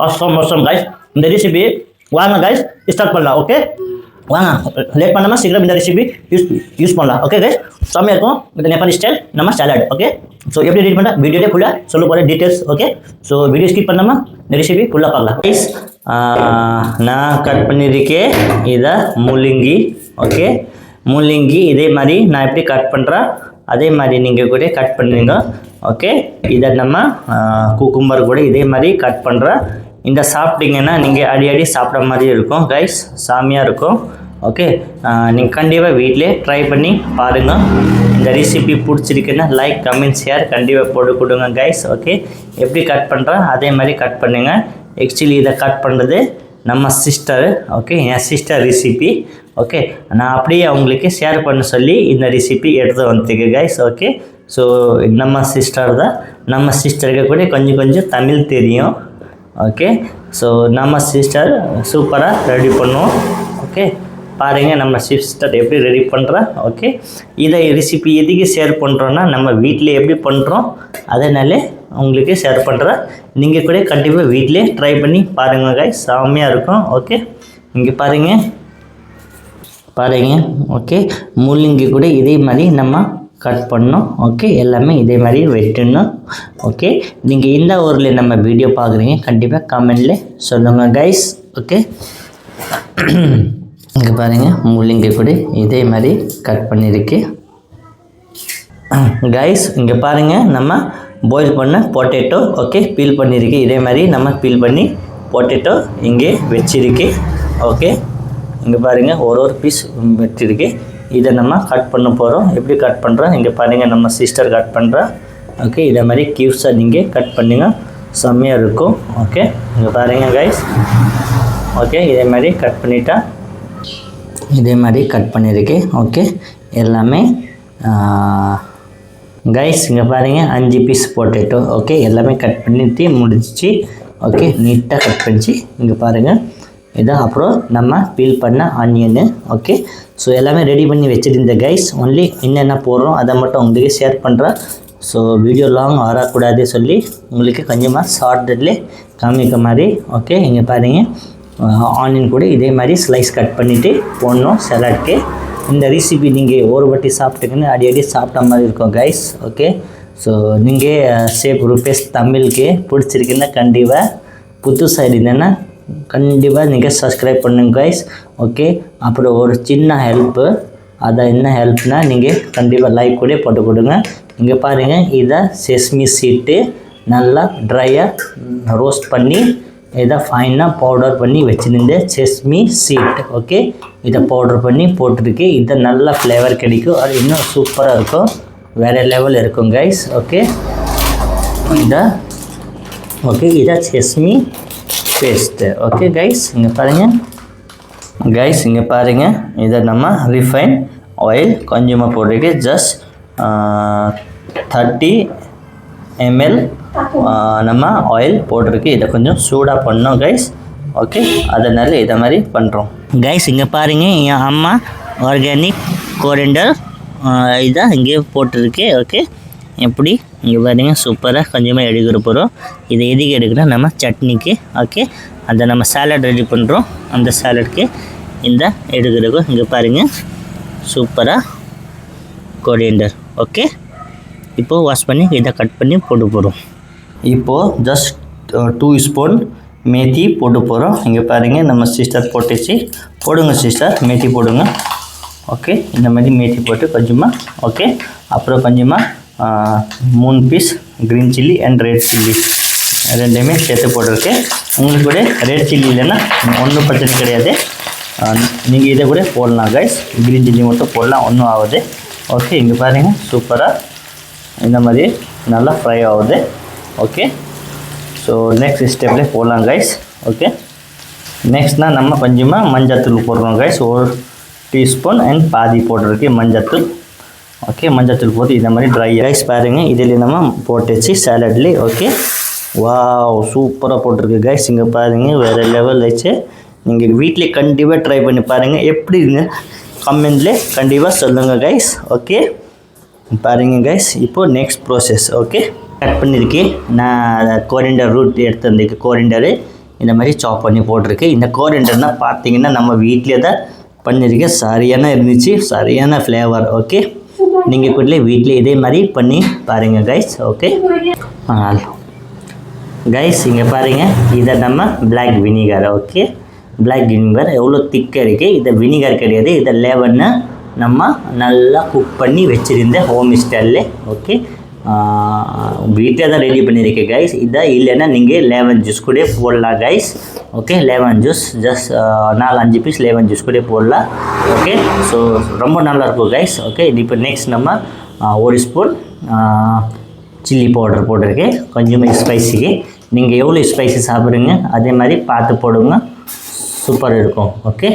awesome guys. இந்த recipe வாங்க guys start பண்ணலாம். ஓகே வாங்க, லேட் பண்ணாமல் சீக்கிரம் இந்த ரெசிபி யூஸ் பண்ணலாம். ஓகே கைஸ், செம்மையாக இருக்கும் இந்த நேபாளி ஸ்டைல் நம்ம சாலட். ஓகே, ஸோ எப்படி ரெடி பண்ணால் வீடியோலே ஃபுல்லாக சொல்ல போகிற details. Okay, so video skip பண்ணாமல் இந்த ரெசிபி ஃபுல்லாக பார்க்கலாம். கைஸ், நான் கட் பண்ணியிருக்கேன் இதை முள்ளங்கி. ஓகே, முள்ளங்கி இதே மாதிரி நான் எப்படி கட் பண்ணுறேன் அதே மாதிரி நீங்கள் கூட கட் பண்ணுவீங்க. ஓகே, இதை நம்ம குக்கும்பர் கூட இதே மாதிரி கட் பண்ணுறேன். இந்த சாப்பிட்டீங்கன்னா நீங்கள் அடி சாப்பிட்ற மாதிரி இருக்கும் கைஸ், சாமியாக இருக்கும். ஓகே, நீங்கள் கண்டிப்பாக வீட்டிலே ட்ரை பண்ணி பாருங்கள். இந்த ரெசிபி பிடிச்சிருக்குன்னா லைக் கமெண்ட் ஷேர் கண்டிப்பாக போட்டு கொடுங்க கைஸ். ஓகே, எப்படி கட் பண்ணுறேன் அதே மாதிரி கட் பண்ணுங்க. ஆக்சுவலி இதை கட் பண்ணுறது நம்ம சிஸ்டர். ஓகே, என் சிஸ்டர் ரெசிபி. ஓகே, நான் அப்படியே அவங்களுக்கு ஷேர் பண்ண சொல்லி இந்த ரெசிபி எடுத்து வந்துருக்கு கைஸ். ஓகே, ஸோ நம்ம சிஸ்டர் தான். நம்ம சிஸ்டருக்கு கூட கொஞ்சம் தமிழ் தெரியும். ஓகே, ஸோ நம்ம சிஸ்டர் சூப்பராக ரெடி பண்ணுவோம். ஓகே, பாருங்கள் நம்ம சிஸ்டர் எப்படி ரெடி பண்ணுறா. ஓகே, இதை ரெசிபி எதுக்கு ஷேர் பண்ணுறோன்னா நம்ம வீட்டில் எப்படி பண்ணுறோம் அதனால உங்களுக்கு ஷேர் பண்ணுறேன். நீங்கள் கூட கண்டிப்பாக வீட்டிலே ட்ரை பண்ணி பாருங்கள் கைஸ், செம்மையாக இருக்கும். ஓகே, இங்கே பாருங்கள். ஓகே, முள்ளங்கி கூட இதே மாதிரி நம்ம கட் பண்ணணும். ஓகே, எல்லாமே இதே மாதிரி வெட்டணும். ஓகே, நீங்கள் இந்த ஊரில் நம்ம வீடியோ பார்க்குறீங்க கண்டிப்பாக கமெண்டில் சொல்லுங்கள் கைஸ். ஓகே, இங்கே பாருங்கள் முள்ளங்கி கூட இதே மாதிரி கட் பண்ணியிருக்கு கைஸ். இங்கே பாருங்கள் நம்ம பாயில் பண்ண பொட்டேட்டோ. ஓகே, பீல் பண்ணியிருக்கு இதே மாதிரி நம்ம பீல் பண்ணி பொட்டேட்டோ இங்கே வச்சிருக்கு. ஓகே, இங்கே பாருங்கள் ஒரு பீஸ் வச்சிருக்கு. இதை நம்ம கட் பண்ண போகிறோம். எப்படி கட் பண்ணுறோம் இங்கே பாருங்கள், நம்ம சிஸ்டர் கட் பண்ணுறா. ஓகே, இதே மாதிரி கியூப்ஸாக நீங்கள் கட் பண்ணுங்க, செம்மையாக இருக்கும். ஓகே, இங்கே பாருங்கள் கைஸ். ஓகே, இதே மாதிரி கட் பண்ணிட்டா இதே மாதிரி கட் பண்ணியிருக்கு. ஓகே, எல்லாமே கைஸ் இங்கே பாருங்கள் 5 பீஸ் பொட்டேட்டோ. ஓகே, எல்லாமே கட் பண்ணிட்டு முடிச்சு. ஓகே, நீட்டாக கட் பண்ணிச்சு. இங்கே பாருங்கள் இதான் அப்புறம் நம்ம பீல் பண்ண ஆனியனு. ஓகே, ஸோ எல்லாமே ரெடி பண்ணி வச்சுருந்த கைஸ். ஒன்லி என்னென்ன போடுறோம் அதை மட்டும் உங்களுக்கு ஷேர் பண்ணுறேன். ஸோ வீடியோ லாங் ஆகக்கூடாது சொல்லி உங்களுக்கு கொஞ்சமாக ஷார்ட்டில் காமிக்க மாதிரி. ஓகே, இங்கே பாருங்கள் ஆனியன் கூட இதே மாதிரி ஸ்லைஸ் கட் பண்ணிவிட்டு போடணும் சலாட்க்கு. இந்த ரெசிபி நீங்கள் ஒரு வாட்டி சாப்பிட்டுக்குன்னு அடி சாப்பிட்ட மாதிரி இருக்கும் கைஸ். ஓகே, ஸோ நீங்கள் ஷேப் ரூபேஸ் தமிழுக்கு பிடிச்சிருக்குன்னா கண்டிப்பாக புதுசாக இருந்தேன்னா கண்டிப்பாக நீங்கள் சப்ஸ்கிரைப் பண்ணுங்க கைஸ். ஓகே, அப்புறம் ஒரு சின்ன ஹெல்ப்பு, அதை என்ன ஹெல்ப்னால் நீங்கள் கண்டிப்பாக லைக் கூட போட்டு கொடுங்க. இங்கே பாருங்கள் இதை செஸ்மி சீட்டு நல்லா ட்ரையாக ரோஸ்ட் பண்ணி இதை ஃபைனாக பவுடர் பண்ணி வச்சுருந்தேன் செஸ்மி சீட். ஓகே, இதை பவுடர் பண்ணி போட்டிருக்கு. இதை நல்ல ஃப்ளேவர் கிடைக்கும், அது இன்னும் சூப்பராக இருக்கும், வேறு லெவல் இருக்கும் கைஸ். ஓகே, இதை செஸ்மி பேஸ்ட்டு. ஓகே கைஸ், இங்கே பாருங்கள் இதை நம்ம ரிஃபைன் ஆயில் கொஞ்சமாக போட்டிருக்கு. ஜஸ்ட் 30 ml நம்ம ஆயில் போட்டிருக்கு. இதை கொஞ்சம் சூடாக பண்ணோம் கைஸ். ஓகே, அதனால் இதை மாதிரி பண்ணுறோம் கைஸ். இங்கே பாருங்கள் என் அம்மா ஆர்கானிக் கோரியண்டர் இதை இங்கே போட்டிருக்கு. ஓகே, எப்படி இங்கே பாருங்கள் சூப்பராக கொஞ்சமாக எடுக்கிற போகிறோம். இதை எதுக்கு எடுக்கிறோம் நம்ம சட்னிக்கு. ஓகே, அந்த நம்ம சாலட் ரெடி பண்ணுறோம், அந்த சாலட்க்கு இந்த எடுக்கிறோம். இங்கே பாருங்கள் சூப்பராக கோரியண்டர். ஓகே, இப்போது வாஷ் பண்ணி இதை கட் பண்ணி போட்டு போகிறோம். இப்போது ஜஸ்ட் 2 ஸ்பூன் மேத்தி போட்டு போகிறோம். இங்கே பாருங்கள் நம்ம சிஸ்டர் போட்டுச்சு. போடுங்க சிஸ்டர், மேத்தி போடுங்க. ஓகே, இந்த மாதிரி மேத்தி போட்டு கொஞ்சமாக. ஓகே, அப்புறம் கொஞ்சமாக 3 piece green chilli and red chilli ரெண்டுமே சேர்த்து போட்டிருக்கேன். உங்களுக்கு கூட ரெட் சில்லி இல்லைன்னா ஒன்றும் பிரச்சனை கிடையாது, நீங்கள் இதை கூட போடலாம் கைஸ். க்ரீன் சில்லி மட்டும் போடலாம், ஒன்றும் ஆகுது. ஓகே, இங்கே பாருங்கள் சூப்பராக இந்த மாதிரி நல்லா ஃப்ரை ஆகுது. ஓகே, ஸோ நெக்ஸ்ட் ஸ்டெப்லேயே போடலாம் கைஸ். ஓகே, நெக்ஸ்ட்னால் நம்ம கொஞ்சமாக மஞ்சத்தூள் போடுறோம் கைஸ். 1 டீஸ்பூன் அண்ட் பாதி போட்டிருக்கு மஞ்சத்தூள். ஓகே, மஞ்சத்தூள் போட்டு இந்த மாதிரி ட்ரை ரைஸ் பாருங்கள் இதில் நம்ம போட்டுச்சு சாலட்லேயே. ஓகே, வாவ் சூப்பராக போட்டிருக்கு கைஸ். இங்கே பாருங்கள் வேறு லெவல் ஆச்சு. நீங்கள் வீட்டில் கண்டிப்பாக ட்ரை பண்ணி பாருங்கள், எப்படின்னு கமெண்ட்லேயே கண்டிப்பாக சொல்லுங்கள் கைஸ். ஓகே, பாருங்கள் கைஸ், இப்போது நெக்ஸ்ட் ப்ராசஸ். ஓகே, கட் பண்ணியிருக்கேன் நான். கோரியண்டர் ரூட் எடுத்து வந்திருக்கு. கோரியண்டரு இந்த மாதிரி சாப் பண்ணி போட்டிருக்கு. இந்த கோரியண்டர்னால் பார்த்தீங்கன்னா நம்ம வீட்டிலே தான் பண்ணியிருக்கேன். சரியான இருந்துச்சு, சரியான ஃப்ளேவர். ஓகே, நீங்கள் வீட்டிலே இதே மாதிரி பண்ணி பாருங்கள் கைஸ். ஓகே கைஸ், இங்கே பாருங்கள், இதை நம்ம black vinegar. Okay, black vinegar எவ்வளோ திக்காக இருக்குது. இதை வினிகர் கிடையாது, இதை லெவன்னு நம்ம நல்லா குக் பண்ணி வச்சுருந்தேன் ஹோம் ஸ்டைலில். ஓகே, வீட்டில் தான் ரெடி பண்ணியிருக்கேன் கைஸ். இதை இல்லைன்னா நீங்கள் லெமன் ஜூஸ் கூட போடலாம் guys. Okay, lemon juice just 4-5 piece lemon juice கூட போடலாம். ஓகே, ஸோ ரொம்ப நல்லாயிருக்கும் கைஸ். ஓகே, இப்போ நெக்ஸ்ட் நம்ம 1 ஸ்பூன் சில்லி பவுடர் போட்டிருக்கேன். கொஞ்சமாக ஸ்பைஸிக்கு நீங்கள் எவ்வளோ ஸ்பைசி சாப்பிட்றீங்க அதே மாதிரி பார்த்து போடுங்க, சூப்பர் இருக்கும். ஓகே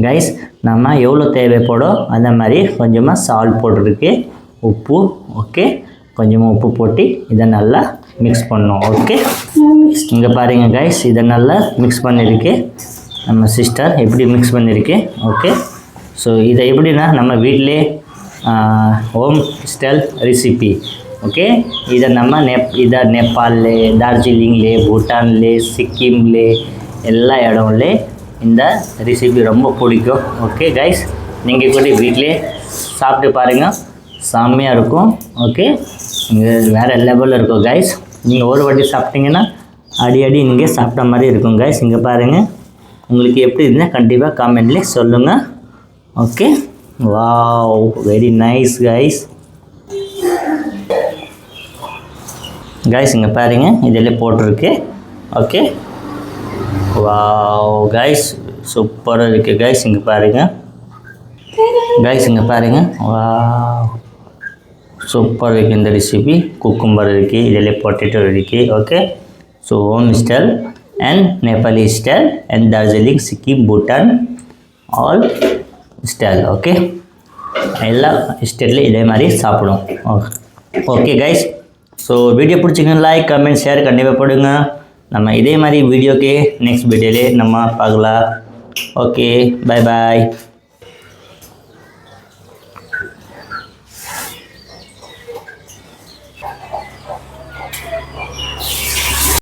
கைஸ், நம்ம எவ்வளோ தேவைப்படும் அந்த மாதிரி கொஞ்சமாக சால்ட் போட்டிருக்கு, உப்பு. ஓகே, கொஞ்சமாக உப்பு போட்டு இதை நல்லா மிக்ஸ் பண்ணணும். ஓகே, இங்கே பாருங்கள் கைஸ், இதை நல்லா மிக்ஸ் பண்ணியிருக்கு நம்ம சிஸ்டர் எப்படி மிக்ஸ் பண்ணியிருக்கு. ஓகே, ஸோ இதை எப்படின்னா நம்ம வீட்டிலே ஹோம் ஸ்டைல் ரெசிபி. ஓகே, இதை நம்ம இதை நேபாளில், டார்ஜிலிங்கில், பூட்டானில், சிக்கிமில் எல்லா இடம்லே இந்த ரெசிபி ரொம்ப பிடிக்கும். ஓகே கைஸ், நீங்கள் கூட வீட்டிலே சாப்பிட்டு பாருங்கள், செம்மையாக இருக்கும். ஓகே, இங்கே வேறு லெவலில் இருக்கும் கைஸ். நீங்கள் ஒரு வாட்டி சாப்பிட்டீங்கன்னா அடி நீங்கள் சாப்பிட்ட மாதிரி இருக்கும் கைஸ். இங்கே பாருங்கள், உங்களுக்கு எப்படி இருந்தால் கண்டிப்பாக காமெண்ட்லேயே சொல்லுங்கள். Okay, wow, very nice guys. Guys, இங்கே பாருங்கள், இதில் போட்டிருக்கு. ஓகே, வாவ் கைஸ், சூப்பராக இருக்குது கைஸ். இங்கே பாருங்கள் கைஸ், இங்கே பாருங்கள், வாவ், சூப்பர் இருக்குது இந்த ரெசிபி. குக்கும்பர் இருக்குது, இதில் பொட்டேட்டோ இருக்குது. Okay, so home style and Nepali style and Darjeeling, Sikkim, Bhutan all style. Okay, எல்லா ஸ்டைல்லையும் இதே மாதிரி சாப்பிடும். ஓகே கைஸ், ஸோ வீடியோ பிடிச்சிங்கன்னா லைக், கமெண்ட், ஷேர் கண்டிப்பாக போடுங்க. நம்ம இதே மாதிரி வீடியோக்கு நெக்ஸ்ட் வீடியோலே நம்ம பார்க்கலாம். Okay, bye bye.